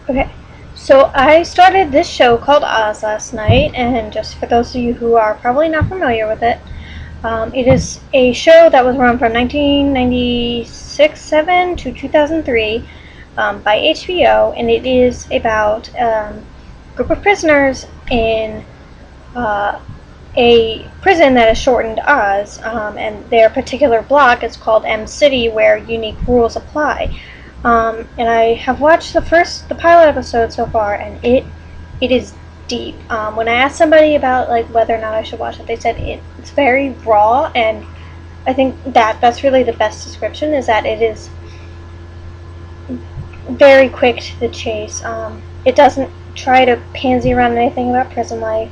Okay, so I started this show called Oz last night, and just for those of you who are probably not familiar with it, it is a show that was run from 1996-7 to 2003 by HBO, and it is about a group of prisoners in uh, a prison that is shortened Oz, and their particular block is called M City, where unique rules apply. And I have watched the pilot episode so far, and it is deep. When I asked somebody about like whether or not I should watch it, they said it's very raw, and I think that's really the best description. Is that it is very quick to the chase. It doesn't try to pansy around anything about prison life.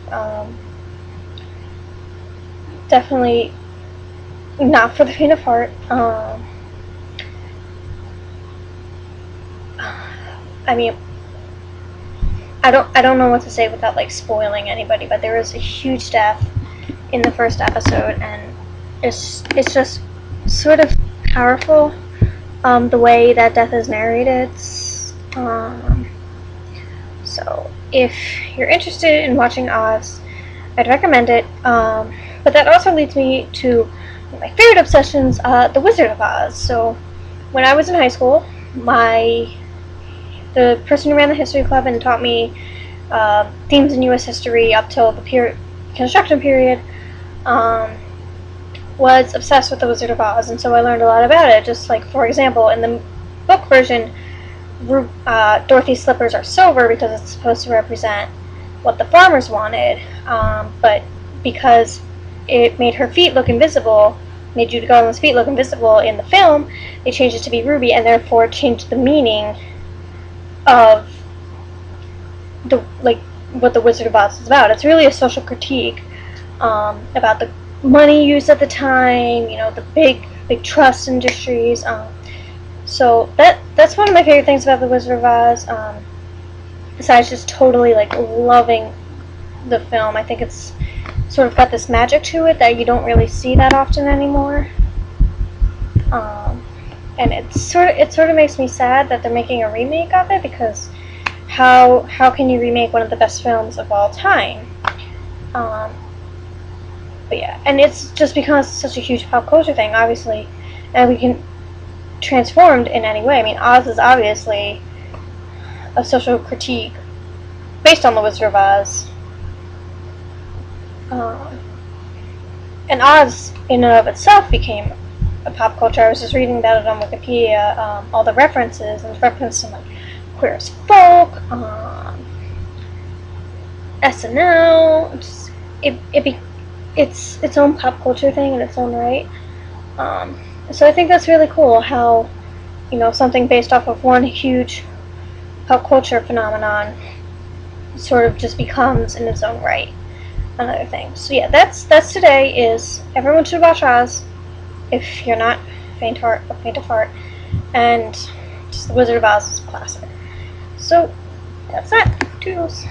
Definitely not for the faint of heart. I mean, I don't know what to say without like spoiling anybody, but there is a huge death in the first episode, and it's just sort of powerful. The way that death is narrated. So if you're interested in watching Oz, I'd recommend it. But that also leads me to my favorite obsessions, The Wizard of Oz. So when I was in high school, the person who ran the history club and taught me themes in U.S. history up till the construction period was obsessed with The Wizard of Oz, and so I learned a lot about it. Just like, for example, in the book version, Dorothy's slippers are silver because it's supposed to represent what the farmers wanted, but because it made her feet look invisible, made Judy Garland's feet look invisible in the film, they changed it to be ruby, and therefore changed the meaning of what the Wizard of Oz is about. It's really a social critique about the money used at the time, the big trust industries. So that's one of my favorite things about the Wizard of Oz. Besides just totally like loving the film, I think it's sort of got this magic to it that you don't really see that often anymore. And it sort of makes me sad that they're making a remake of it, because how can you remake one of the best films of all time? But yeah, and it's just because it's such a huge pop culture thing, obviously, and we can transformed in any way. I mean, Oz is obviously a social critique based on the Wizard of Oz. And Oz, in and of itself, became a pop culture. I was just reading about it on Wikipedia, all the references, and references to like Queer as Folk, SNL. It's its own pop culture thing in its own right. So I think that's really cool how, something based off of one huge pop culture phenomenon sort of just becomes in its own right another thing. So yeah, that's today. Is everyone should watch Oz if you're not faint of heart, and just The Wizard of Oz is a classic. So that's that. Toodles.